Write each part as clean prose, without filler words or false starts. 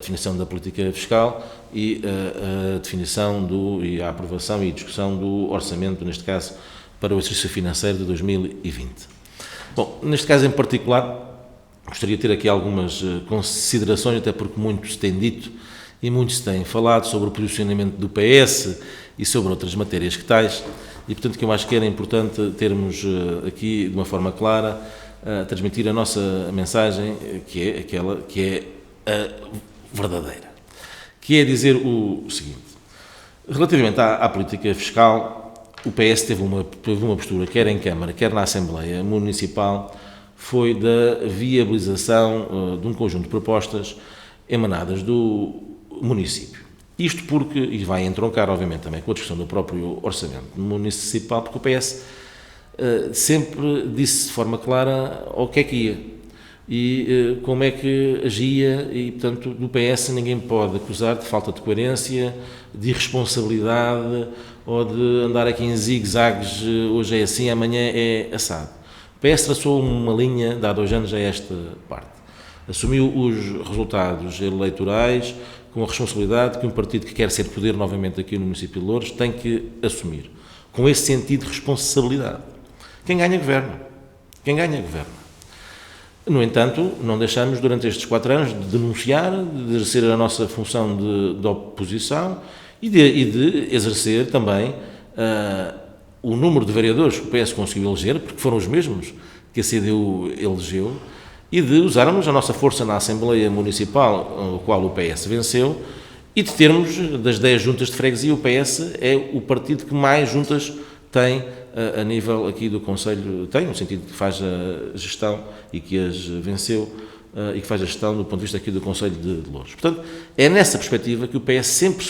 definição da política fiscal e a definição e a aprovação e discussão do orçamento, neste caso, para o exercício financeiro de 2020. Bom, neste caso em particular, gostaria de ter aqui algumas considerações, até porque muito se tem dito e muito se tem falado sobre o posicionamento do PS e sobre outras matérias que tais, e portanto que eu acho que era importante termos aqui, de uma forma clara, transmitir a nossa mensagem, que é aquela que é a verdadeira, que é dizer o seguinte: relativamente à política fiscal, o PS teve uma postura, quer em Câmara, quer na Assembleia Municipal, foi da viabilização de um conjunto de propostas emanadas do município. Isto porque, e vai entroncar obviamente também com a discussão do próprio orçamento municipal, porque o PS sempre disse de forma clara ao que é que ia e como é que agia, e portanto do PS ninguém pode acusar de falta de coerência, de irresponsabilidade ou de andar aqui em zigue-zagues, hoje é assim, amanhã é assado. O PS traçou uma linha de há 2 anos a esta parte. Assumiu os resultados eleitorais com a responsabilidade que um partido que quer ser poder novamente aqui no município de Louros tem que assumir, com esse sentido de responsabilidade. Quem ganha, governa. Quem ganha, governa. No entanto, não deixamos durante estes 4 anos de denunciar, de exercer a nossa função de oposição e de exercer também o número de vereadores que o PS conseguiu eleger, porque foram os mesmos que a CDU elegeu, e de usarmos a nossa força na Assembleia Municipal, a qual o PS venceu, e de termos, das 10 juntas de freguesia, o PS é o partido que mais juntas tem a nível aqui do Conselho, tem, no sentido que faz a gestão e que as venceu, e que faz a gestão do ponto de vista aqui do Conselho de Louros. Portanto, é nessa perspectiva que o PS sempre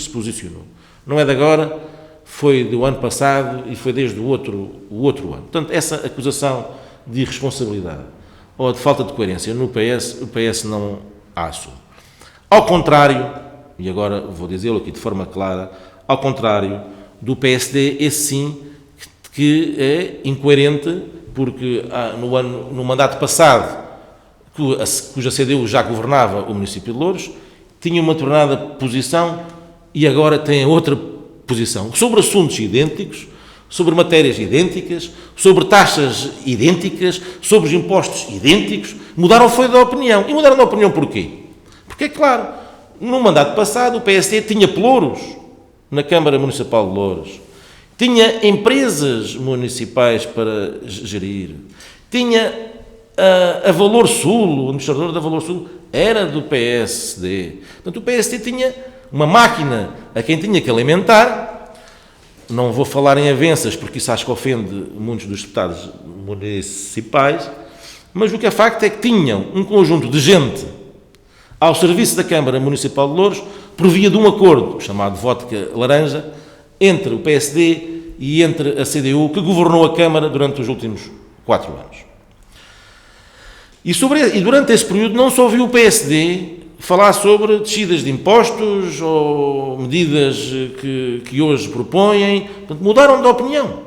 se posicionou. Não é de agora, foi do ano passado e foi desde o outro ano. Portanto, essa acusação de irresponsabilidade ou de falta de coerência no PS, o PS não a assume. Ao contrário, e agora vou dizê-lo aqui de forma clara, ao contrário do PSD, esse sim que é incoerente, porque no mandato passado, cuja CDU já governava o município de Louros, tinha uma determinada posição e agora tem outra posição sobre assuntos idênticos, sobre matérias idênticas, sobre taxas idênticas, sobre os impostos idênticos. Mudaram foi de opinião. E mudaram de opinião porquê? Porque, é claro, no mandato passado o PSD tinha pelouros na Câmara Municipal de Louros, tinha empresas municipais para gerir, tinha a Valor Sul, o administrador da Valor Sul era do PSD. Portanto, o PSD tinha uma máquina a quem tinha que alimentar. Não vou falar em avanças, porque isso acho que ofende muitos dos deputados municipais, mas o que é facto é que tinham um conjunto de gente ao serviço da Câmara Municipal de Louros por via de um acordo, chamado Vodka Laranja, entre o PSD e entre a CDU, que governou a Câmara durante os últimos 4 anos. E durante esse período não se ouviu o PSD falar sobre descidas de impostos ou medidas que hoje propõem. Portanto, mudaram de opinião.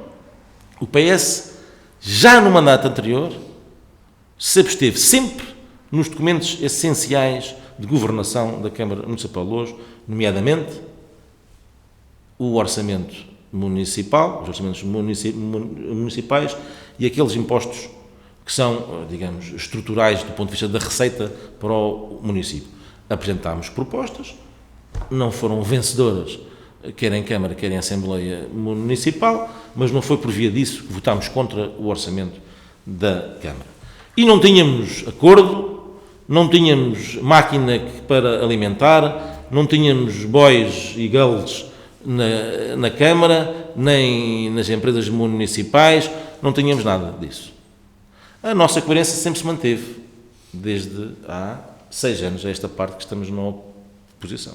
O PS, já no mandato anterior, se absteve sempre nos documentos essenciais de governação da Câmara Municipal de Louros, nomeadamente o orçamento municipal, os orçamentos municipais e aqueles impostos que são, digamos, estruturais do ponto de vista da receita para o município. Apresentámos propostas, não foram vencedoras, quer em Câmara, quer em Assembleia Municipal, mas não foi por via disso que votámos contra o orçamento da Câmara. E não tínhamos acordo, não tínhamos máquina para alimentar, não tínhamos bois e galdes na Câmara, nem nas empresas municipais, não tínhamos nada disso. A nossa coerência sempre se manteve, desde há 6 anos, a esta parte que estamos na oposição.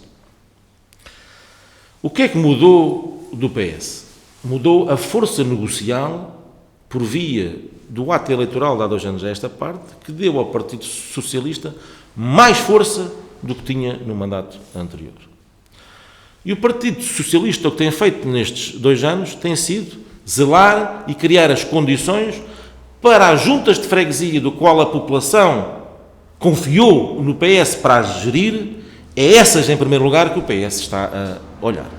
O que é que mudou do PS? Mudou a força negocial por via do ato eleitoral de há 2 anos a esta parte, que deu ao Partido Socialista mais força do que tinha no mandato anterior. E o Partido Socialista, o que tem feito nestes 2 anos, tem sido zelar e criar as condições para as juntas de freguesia, do qual a população confiou no PS para as gerir, é essas, em primeiro lugar, que o PS está a olhar.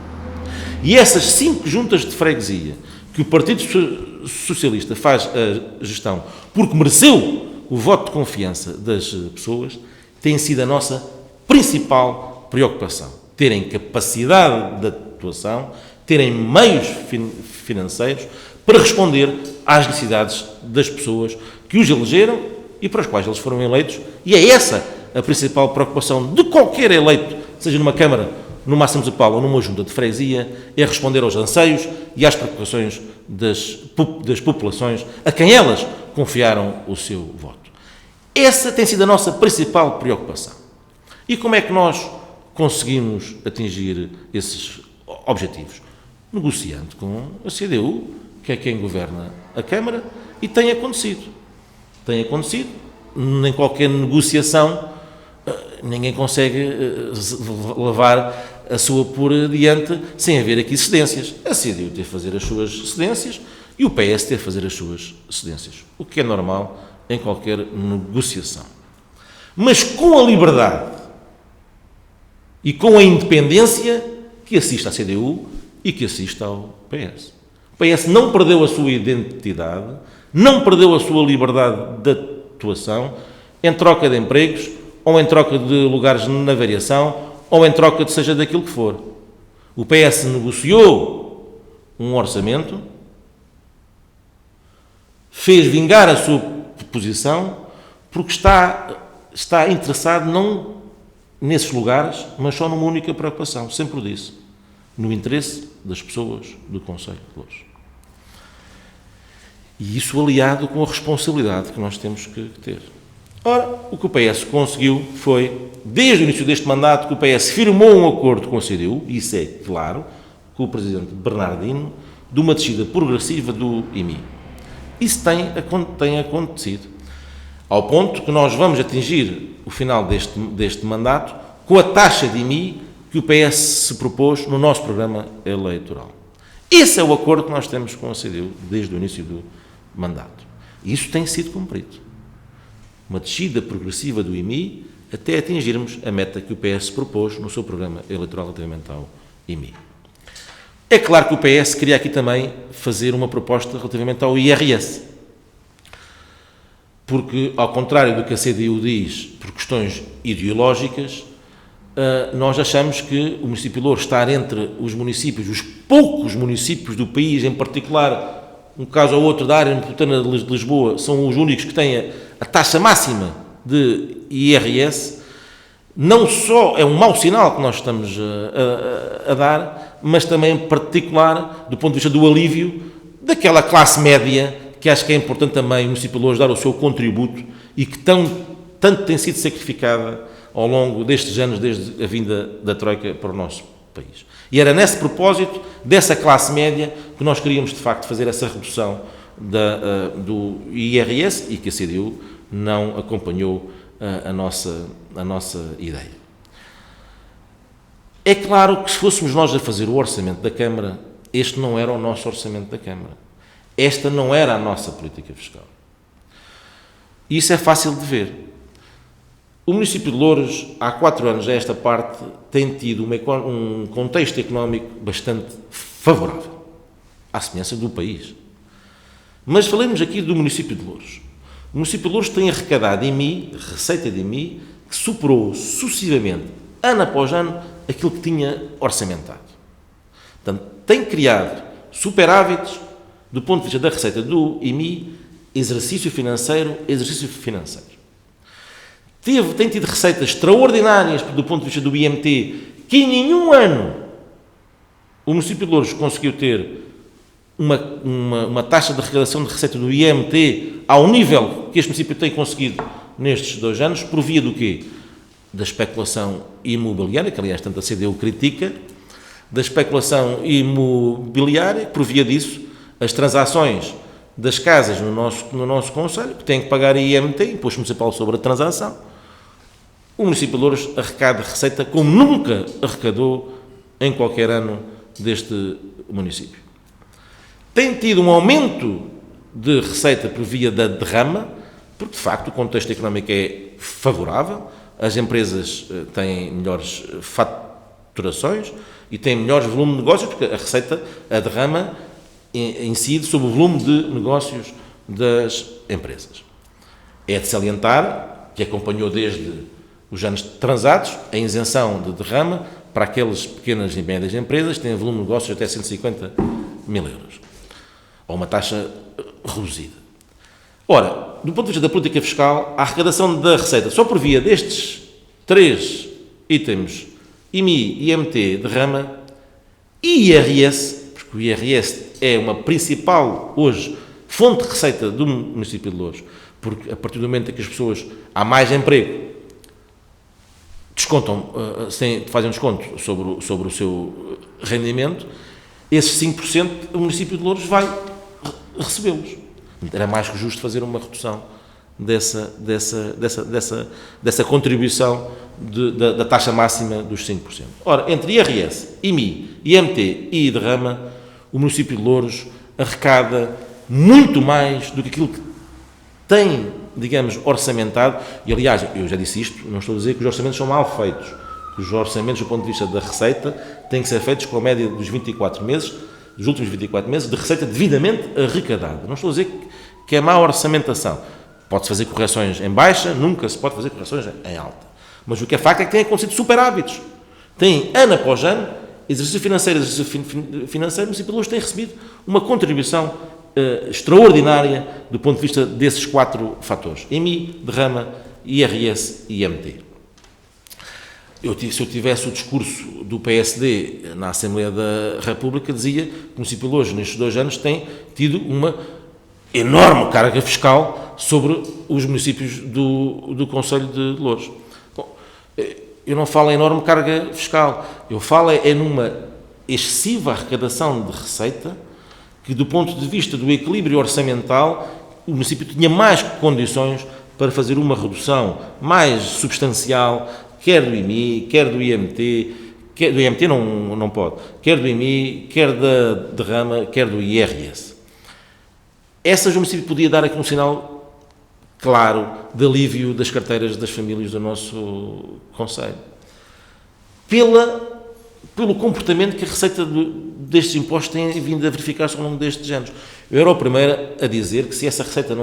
E essas 5 juntas de freguesia que o Partido Socialista faz a gestão porque mereceu o voto de confiança das pessoas, tem sido a nossa principal preocupação. Terem capacidade de atuação, terem meios financeiros para responder às necessidades das pessoas que os elegeram e para as quais eles foram eleitos. E é essa a principal preocupação de qualquer eleito, seja numa Câmara, numa Assembleia Municipal ou numa Junta de Freguesia, é responder aos anseios e às preocupações das populações a quem elas confiaram o seu voto. Essa tem sido a nossa principal preocupação. E como é que nós conseguimos atingir esses objetivos? Negociando com a CDU, que é quem governa a Câmara, e tem acontecido. Tem acontecido. Nem qualquer negociação, ninguém consegue levar a sua por diante sem haver aqui cedências. A CDU tem a fazer as suas cedências e o PS tem a fazer as suas cedências, o que é normal em qualquer negociação. Mas com a liberdade e com a independência que assiste à CDU e que assiste ao PS. O PS não perdeu a sua identidade, não perdeu a sua liberdade de atuação em troca de empregos ou em troca de lugares na variação ou em troca de seja daquilo que for. O PS negociou um orçamento, fez vingar a sua posição porque está interessado não nesses lugares, mas só numa única preocupação, sempre o disse, no interesse das pessoas do Conselho de Loures. E isso aliado com a responsabilidade que nós temos que ter. Ora, o que o PS conseguiu foi, desde o início deste mandato, que o PS firmou um acordo com a CDU, e isso é claro, com o Presidente Bernardino, de uma descida progressiva do IMI. Isso tem acontecido, ao ponto que nós vamos atingir o final deste mandato com a taxa de IMI que o PS se propôs no nosso programa eleitoral. Esse é o acordo que nós temos com a CDU desde o início do mandato. E isso tem sido cumprido. Uma descida progressiva do IMI até atingirmos a meta que o PS propôs no seu programa eleitoral relativamente ao IMI. É claro que o PS queria aqui também fazer uma proposta relativamente ao IRS. Porque, ao contrário do que a CDU diz por questões ideológicas, nós achamos que o município de Loures está entre os municípios, os poucos municípios do país, em particular, um caso ou outro da área metropolitana de Lisboa, são os únicos que têm a taxa máxima de IRS. Não só é um mau sinal que nós estamos a dar, mas também em particular do ponto de vista do alívio daquela classe média que acho que é importante também o município de Loures dar o seu contributo e que tanto tem sido sacrificada ao longo destes anos, desde a vinda da Troika para o nosso país. E era nesse propósito, dessa classe média, que nós queríamos, de facto, fazer essa redução do IRS e que a CDU não acompanhou a nossa ideia. É claro que se fôssemos nós a fazer o orçamento da Câmara, este não era o nosso orçamento da Câmara. Esta não era a nossa política fiscal. E isso é fácil de ver. O município de Loures, há 4 anos a esta parte, tem tido um contexto económico bastante favorável, à semelhança do país. Mas falemos aqui do município de Loures. O município de Loures tem arrecadado IMI, receita de IMI, que superou sucessivamente, ano após ano, aquilo que tinha orçamentado. Portanto, tem criado superávites do ponto de vista da receita do IMI, exercício financeiro. Tem tido receitas extraordinárias do ponto de vista do IMT, que em nenhum ano o município de Loures conseguiu ter uma taxa de arrecadação de receita do IMT ao nível que este município tem conseguido nestes 2 anos, por via do quê? Da especulação imobiliária, que aliás tanto a CDU critica, da especulação imobiliária, por via disso, as transações das casas no nosso concelho, que têm que pagar IMT, Imposto Municipal sobre a Transação, o município de Loures arrecada receita como nunca arrecadou em qualquer ano deste município. Tem tido um aumento de receita por via da derrama, porque de facto o contexto económico é favorável, as empresas têm melhores faturações e têm melhores volume de negócios, porque a receita, a derrama, incide sobre o volume de negócios das empresas. É de salientar que acompanhou desde os anos transados a isenção de derrama para aquelas pequenas e médias empresas que têm volume de negócios até 150 mil euros, ou uma taxa reduzida. Ora, do ponto de vista da política fiscal, a arrecadação da receita só por via destes 3 itens, IMI, IMT, derrama, e IRS, porque o IRS é uma principal, hoje, fonte de receita do município de Louros, porque a partir do momento em que as pessoas, há mais emprego, descontam, fazem um desconto sobre o seu rendimento, esses 5% o município de Louros vai recebê-los. Era mais que justo fazer uma redução dessa contribuição da taxa máxima dos 5%. Ora, entre IRS, IMI, IMT e derrama, o município de Louros arrecada muito mais do que aquilo que tem, digamos, orçamentado. E, aliás, eu já disse isto, não estou a dizer que os orçamentos são mal feitos. Os orçamentos, do ponto de vista da receita, têm que ser feitos com a média dos 24 meses, dos últimos 24 meses, de receita devidamente arrecadada. Não estou a dizer que é má orçamentação. Pode-se fazer correções em baixa, nunca se pode fazer correções em alta. Mas o que é facto é que têm acontecido superávitos. Tem, ano após ano, exercício financeiro, o município de Louros tem recebido uma contribuição extraordinária do ponto de vista desses 4 fatores: IMI, derrama, IRS e IMT. Se eu tivesse o discurso do PSD na Assembleia da República, dizia que o município de Louros, nestes 2 anos, tem tido uma enorme carga fiscal sobre os municípios do Concelho de Louros. Bom, eu não falo em enorme carga fiscal, eu falo numa excessiva arrecadação de receita que, do ponto de vista do equilíbrio orçamental, o município tinha mais condições para fazer uma redução mais substancial, quer do IMI, quer do IMT, do IMT não pode, quer do IMI, quer da derrama, quer do IRS. Essas o município podia dar aqui um sinal claro de alívio das carteiras das famílias do nosso concelho. Pelo comportamento que a receita destes impostos tem vindo a verificar-se ao longo destes anos. Eu era o primeiro a dizer que se essa receita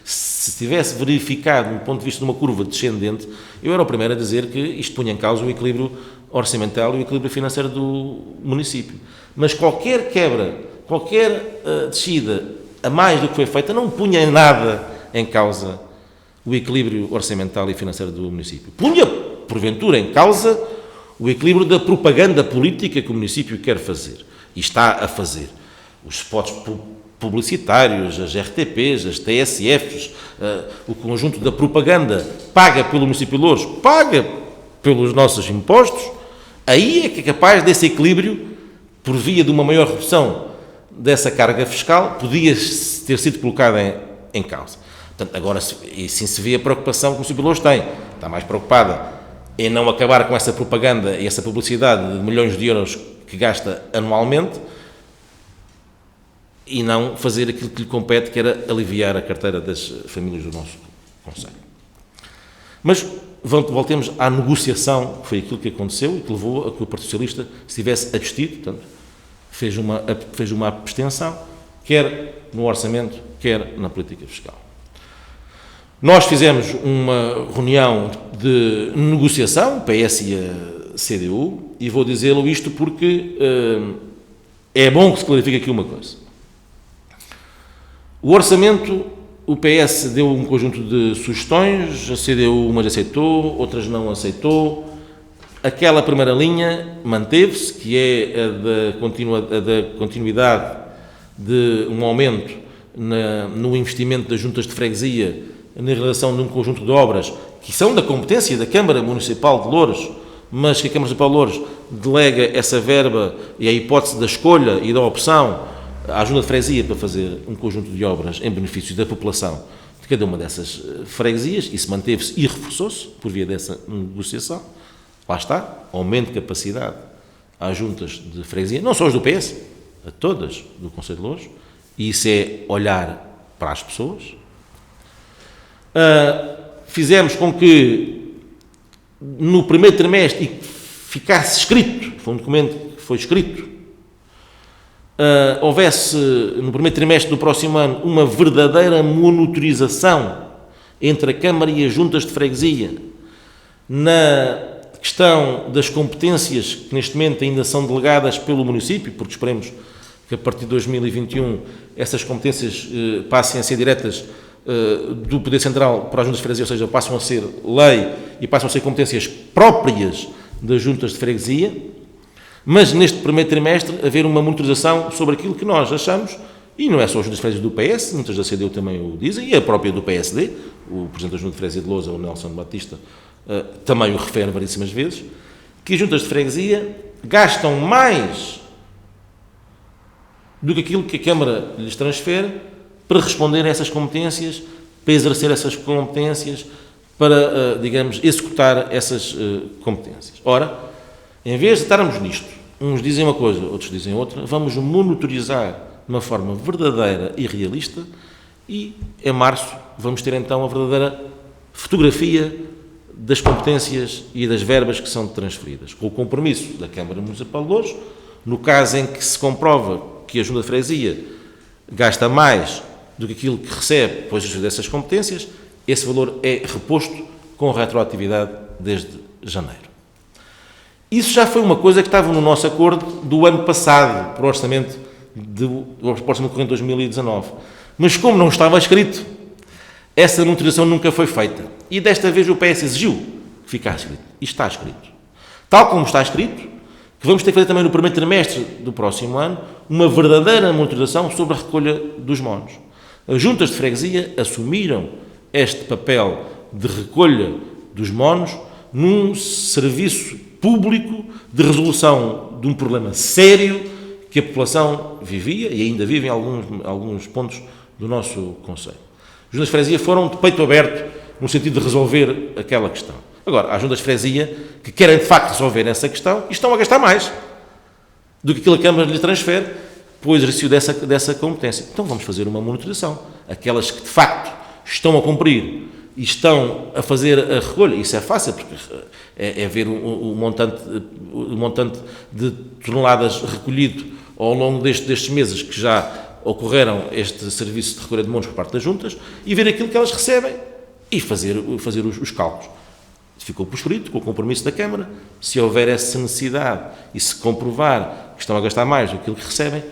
se tivesse verificado do ponto de vista de uma curva descendente, eu era o primeiro a dizer que isto punha em causa o equilíbrio orçamental e o equilíbrio financeiro do município. Mas qualquer quebra, qualquer descida a mais do que foi feita, não punha em nada em causa o equilíbrio orçamental e financeiro do município. Punha, porventura, em causa o equilíbrio da propaganda política que o município quer fazer e está a fazer. Os spots publicitários, as RTPs, as TSFs, o conjunto da propaganda paga pelo município de Louros, paga pelos nossos impostos, aí é que é capaz desse equilíbrio, por via de uma maior redução dessa carga fiscal, podia ter sido colocada em causa. Portanto, agora, e sim se vê a preocupação que o município de Louros tem. Está mais preocupada em não acabar com essa propaganda e essa publicidade de milhões de euros que gasta anualmente e não fazer aquilo que lhe compete, que era aliviar a carteira das famílias do nosso concelho. Mas voltemos à negociação, que foi aquilo que aconteceu e que levou a que o Partido Socialista se tivesse abstido, portanto, fez uma abstenção, quer no orçamento, quer na política fiscal. Nós fizemos uma reunião de negociação, PS e a CDU, e vou dizê-lo isto porque é bom que se clarifique aqui uma coisa. O orçamento, o PS deu um conjunto de sugestões, a CDU umas aceitou, outras não aceitou. Aquela primeira linha manteve-se, que é a da continuidade de um aumento no investimento das juntas de freguesia na realização de um conjunto de obras que são da competência da Câmara Municipal de Louros, mas que a Câmara Municipal de Louros delega essa verba e a hipótese da escolha e da opção à junta de freguesia para fazer um conjunto de obras em benefício da população de cada uma dessas freguesias. Isso manteve-se e reforçou-se por via dessa negociação. Lá está, aumento de capacidade às juntas de freguesia, não só as do PS, a todas do Concelho de Louros, e isso é olhar para as pessoas, Fizemos com que no primeiro trimestre, e ficasse escrito, foi um documento que foi escrito, houvesse no primeiro trimestre do próximo ano uma verdadeira monitorização entre a Câmara e as juntas de freguesia na questão das competências que neste momento ainda são delegadas pelo município, porque esperemos que a partir de 2021 essas competências passem a ser diretas do Poder Central para as juntas de freguesia, ou seja, passam a ser lei e passam a ser competências próprias das juntas de freguesia, mas neste primeiro trimestre haver uma monitorização sobre aquilo que nós achamos, e não é só as juntas de freguesia do PS, muitas da CDU também o dizem, e a própria do PSD, o Presidente da Junta de Freguesia de Lousa, o Nelson Batista, também o refere variedíssimas vezes, que as juntas de freguesia gastam mais do que aquilo que a Câmara lhes transfere para responder a essas competências, para exercer essas competências, para, digamos, executar essas competências. Ora, em vez de estarmos nisto, uns dizem uma coisa, outros dizem outra, vamos monitorizar de uma forma verdadeira e realista e, em março, vamos ter então a verdadeira fotografia das competências e das verbas que são transferidas, com o compromisso da Câmara Municipal de Louros, no caso em que se comprova que a Junta de Freguesia gasta mais do que aquilo que recebe depois dessas competências, esse valor é reposto com retroatividade desde janeiro. Isso já foi uma coisa que estava no nosso acordo do ano passado, para o orçamento corrente de 2019. Mas como não estava escrito, essa monitorização nunca foi feita. E desta vez o PS exigiu que ficasse escrito. E está escrito. Tal como está escrito, que vamos ter que fazer também no primeiro trimestre do próximo ano uma verdadeira monitorização sobre a recolha dos monos. As juntas de freguesia assumiram este papel de recolha dos monos num serviço público de resolução de um problema sério que a população vivia e ainda vive em alguns pontos do nosso concelho. As juntas de freguesia foram de peito aberto no sentido de resolver aquela questão. Agora, há juntas de freguesia que querem de facto resolver essa questão e estão a gastar mais do que aquilo que a Câmara lhe transfere pelo exercício dessa competência. Então vamos fazer uma monitorização. Aquelas que de facto estão a cumprir e estão a fazer a recolha, isso é fácil, porque é ver o montante de toneladas recolhido ao longo destes meses que já ocorreram este serviço de recolha de monos por parte das juntas e ver aquilo que elas recebem e fazer os cálculos. Ficou por escrito, com o compromisso da Câmara, se houver essa necessidade e se comprovar que estão a gastar mais do que aquilo que recebem,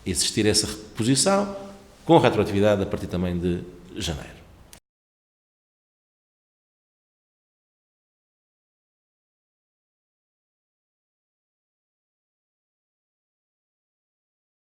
existir essa reposição com retroatividade a partir também de janeiro.